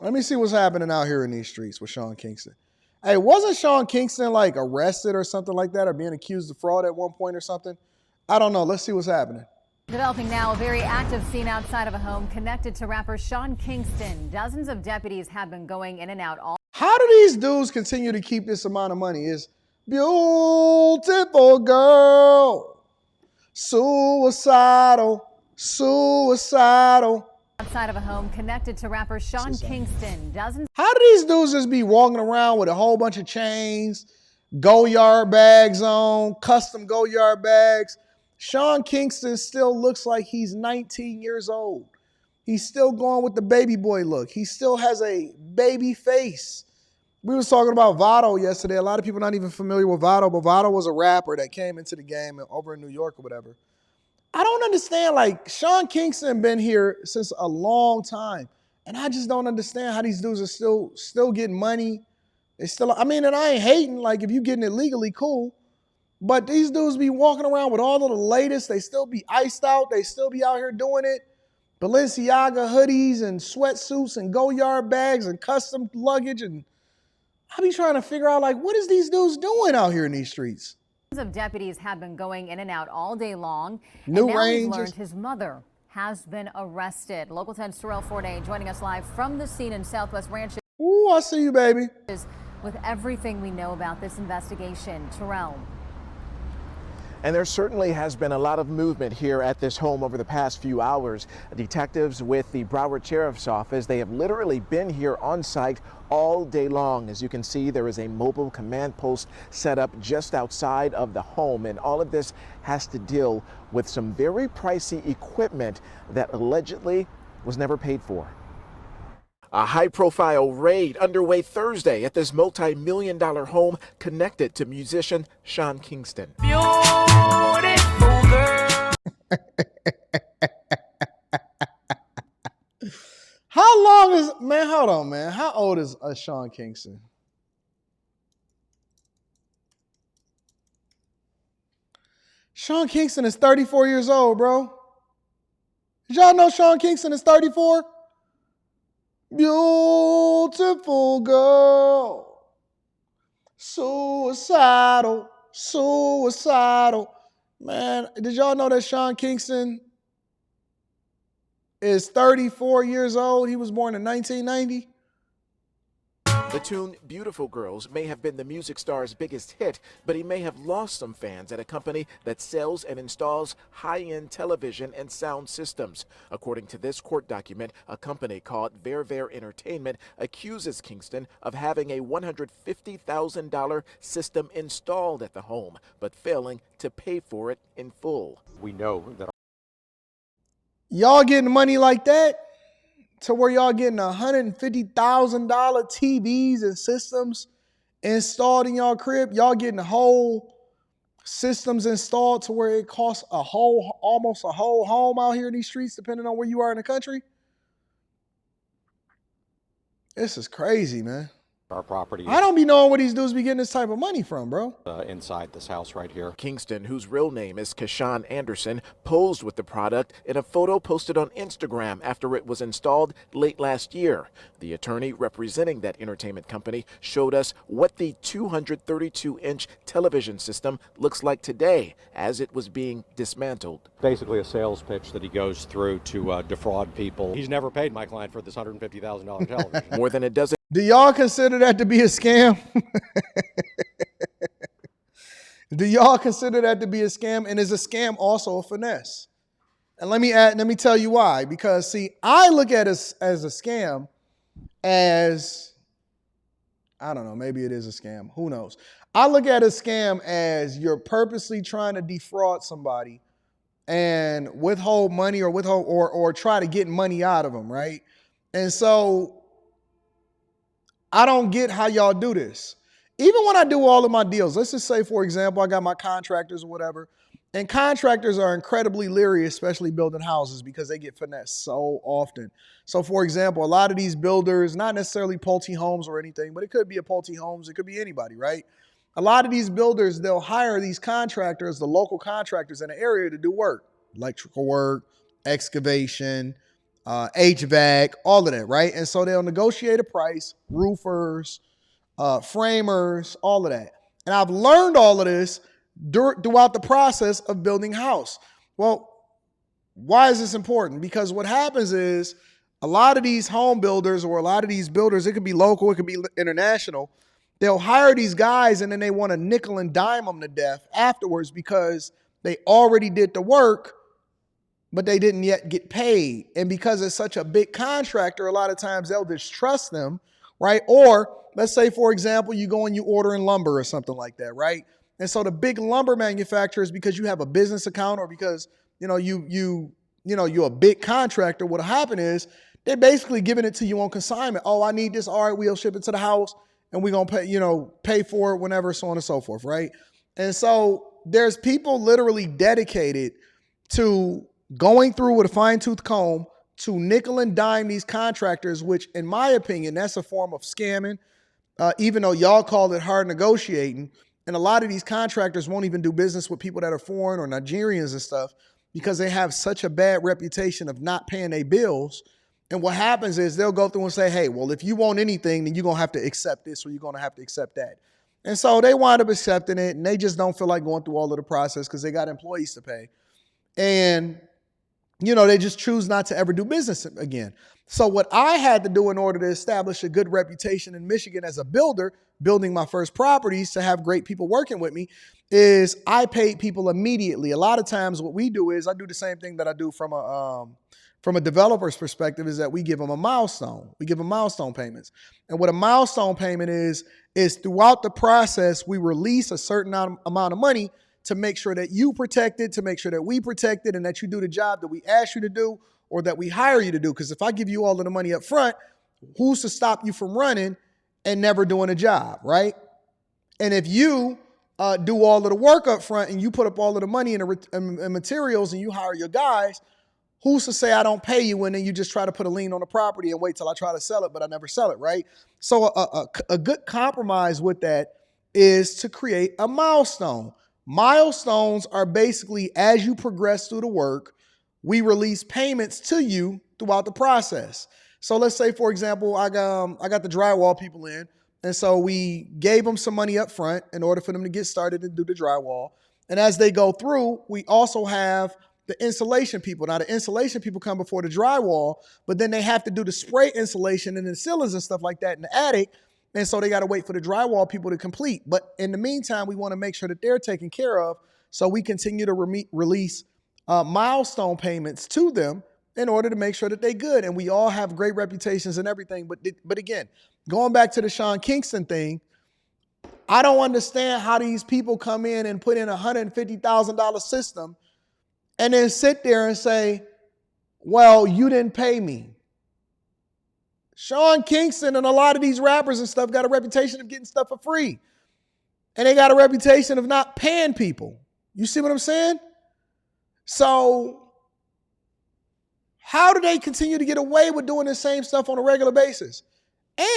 Let me see what's happening out here in these streets with Sean Kingston. Hey, wasn't Sean Kingston like arrested or something like that or being accused of fraud at one point or something? I don't know. Let's see what's happening. Developing now, a very active scene outside of a home connected to rapper Sean Kingston. Dozens of deputies have been going in and out all. How do these dudes continue to keep this amount of money? It's beautiful girl, suicidal, suicidal. Outside of a home connected to rapper Sean Kingston. Dozens. How do these dudes just be walking around with a whole bunch of chains, go-yard bags on, custom go-yard bags? Sean Kingston still looks like he's 19 years old. He's still going with the baby boy look. He still has a baby face. We was talking about Votto yesterday. A lot of people not even familiar with Votto, but Votto was a rapper that came into the game over in New York or whatever. I don't understand, like, Sean Kingston been here since a long time, and I just don't understand how these dudes are still getting money. They still, I mean, and I ain't hating, like, if you getting it legally, cool, but these dudes be walking around with all of the latest. They still be iced out. They still be out here doing it. Balenciaga hoodies and sweatsuits and go-yard bags and custom luggage, and I be trying to figure out, like, what is these dudes doing out here in these streets? Of deputies have been going in and out all day long. New and now Rangers. we've learned his mother has been arrested. Local 10's Terrell Forday joining us live from the scene in Southwest Ranches. Ooh, I see you, baby. With everything we know about this investigation. Terrell. And there certainly has been a lot of movement here at this home over the past few hours. Detectives with the Broward Sheriff's Office, they have literally been here on site all day long. As you can see, there is a mobile command post set up just outside of the home, and all of this has to deal with some very pricey equipment that allegedly was never paid for. A high-profile raid underway Thursday at this multi-million-dollar home connected to musician Sean Kingston. Beautiful girl. How long is, man, hold on, man. How old is Sean Kingston? Sean Kingston is 34 years old, bro. Did y'all know Sean Kingston is 34? Beautiful girl, suicidal, suicidal. Man, did y'all know that Sean Kingston is 34 years old? He was born in 1990. The tune Beautiful Girls may have been the music star's biggest hit, but he may have lost some fans at a company that sells and installs high-end television and sound systems. According to this court document, a company called Ver Entertainment accuses Kingston of having a $150,000 system installed at the home, but failing to pay for it in full. We know that y'all getting money like that to where y'all getting $150,000 TVs and systems installed in y'all crib. Y'all getting whole systems installed to where it costs almost a whole home out here in these streets, depending on where you are in the country. This is crazy, man. our property I don't be knowing where these dudes be getting this type of money from, bro. Inside this house right here. Kingston, whose real name is Kashawn Anderson, posed with the product in a photo posted on Instagram after it was installed late last year. The attorney representing that entertainment company showed us what the 232-inch television system looks like today as it was being dismantled. Basically a sales pitch that he goes through to defraud people. He's never paid my client for this $150,000 television. More than a dozen. Do y'all consider that to be a scam? Do y'all consider that to be a scam? And is a scam also a finesse? And let me tell you why. Because see, I look at it as a scam as, I don't know, maybe it is a scam. Who knows? I look at a scam as you're purposely trying to defraud somebody and withhold money or try to get money out of them, right? And so I don't get how y'all do this. Even when I do all of my deals, let's just say, for example, I got my contractors or whatever, and contractors are incredibly leery, especially building houses, because they get finessed so often. So, for example, a lot of these builders, not necessarily Pulte Homes or anything, but it could be a Pulte Homes, it could be anybody, right? A lot of these builders, they'll hire these contractors, the local contractors in the area to do work, electrical work, excavation, HVAC, all of that, right? And so they'll negotiate a price, roofers, framers, all of that. And I've learned all of this throughout the process of building house. Well, why is this important? Because what happens is a lot of these home builders or a lot of these builders, it could be local, it could be international, they'll hire these guys and then they want to nickel and dime them to death afterwards because they already did the work, but they didn't yet get paid. And because it's such a big contractor, a lot of times they'll distrust them, right? Or let's say, for example, you go and you order in lumber or something like that, right? And so the big lumber manufacturers, because you have a business account or because you're a big contractor, what'll happen is they're basically giving it to you on consignment. Oh, I need this. All right, we'll ship it to the house and we're going to pay for it whenever, so on and so forth, right? And so there's people literally dedicated to going through with a fine-tooth comb to nickel and dime these contractors, which in my opinion, that's a form of scamming, even though y'all call it hard negotiating. And a lot of these contractors won't even do business with people that are foreign or Nigerians and stuff because they have such a bad reputation of not paying their bills. And what happens is they'll go through and say, hey, well, if you want anything, then you're going to have to accept this or you're going to have to accept that. And so they wind up accepting it and they just don't feel like going through all of the process because they got employees to pay. And, they just choose not to ever do business again. So what I had to do in order to establish a good reputation in Michigan as a builder, building my first properties to have great people working with me, is I paid people immediately. A lot of times what we do is I do the same thing that I do from a developer's perspective, is that we give them a milestone. We give them milestone payments. And what a milestone payment is throughout the process, we release a certain amount of money to make sure that you protect it, to make sure that we protect it, and that you do the job that we ask you to do or that we hire you to do. Because if I give you all of the money up front, who's to stop you from running and never doing a job, right? And if you do all of the work up front and you put up all of the money in materials and you hire your guys, who's to say I don't pay you and then you just try to put a lien on the property and wait till I try to sell it, but I never sell it, right? So a good compromise with that is to create a milestone. Milestones are basically, as you progress through the work, we release payments to you throughout the process. So let's say, for example, I got the drywall people in, and so we gave them some money up front in order for them to get started and do the drywall. And as they go through, we also have the insulation people. Now, the insulation people come before the drywall, but then they have to do the spray insulation and the ceilings and stuff like that in the attic. And so they got to wait for the drywall people to complete. But in the meantime, we want to make sure that they're taken care of. So we continue to release milestone payments to them in order to make sure that they're good. And we all have great reputations and everything. But again, going back to the Sean Kingston thing, I don't understand how these people come in and put in a $150,000 system and then sit there and say, well, you didn't pay me. Sean Kingston and a lot of these rappers and stuff got a reputation of getting stuff for free. And they got a reputation of not paying people. You see what I'm saying? So how do they continue to get away with doing the same stuff on a regular basis?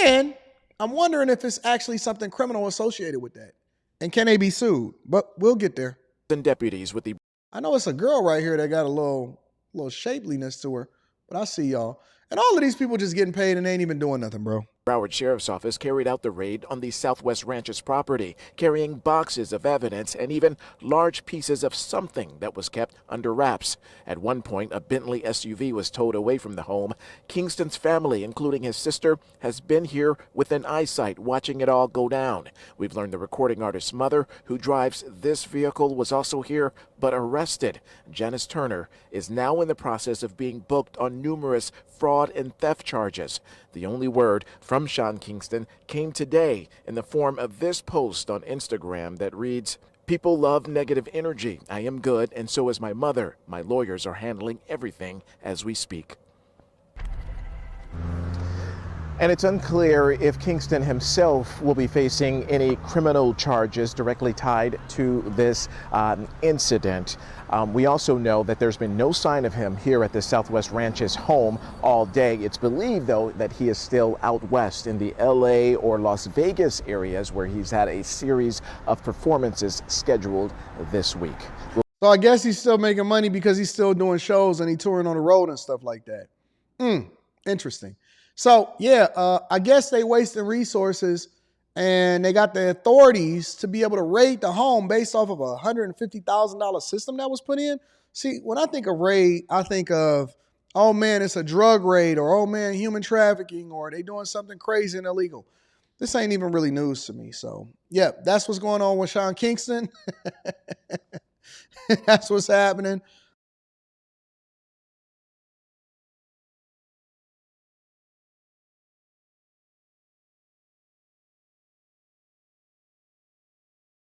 And I'm wondering if it's actually something criminal associated with that. And can they be sued? But we'll get there. And deputies with the I know it's a girl right here that got a little shapeliness to her, but I see y'all. And all of these people just getting paid and they ain't even doing nothing, bro. Broward Sheriff's Office carried out the raid on the Southwest Ranches property, carrying boxes of evidence and even large pieces of something that was kept under wraps. At one point, a Bentley SUV was towed away from the home. Kingston's family, including his sister, has been here within eyesight watching it all go down. We've learned the recording artist's mother, who drives this vehicle, was also here but arrested. Janice Turner is now in the process of being booked on numerous fraud and theft charges. The only word from Sean Kingston came today in the form of this post on Instagram that reads, "People love negative energy. I am good, and so is my mother. My lawyers are handling everything as we speak." And it's unclear if Kingston himself will be facing any criminal charges directly tied to this incident. We also know that there's been no sign of him here at the Southwest Ranches home all day. It's believed, though, that he is still out west in the LA or Las Vegas areas where he's had a series of performances scheduled this week. So I guess he's still making money because he's still doing shows and he's touring on the road and stuff like that. Interesting. So yeah, I guess they wasted resources, and they got the authorities to be able to raid the home based off of a $150,000 system that was put in. See, when I think of raid, I think of, oh man, it's a drug raid, or oh man, human trafficking, or they doing something crazy and illegal. This ain't even really news to me. So yeah, that's what's going on with Sean Kingston. That's what's happening.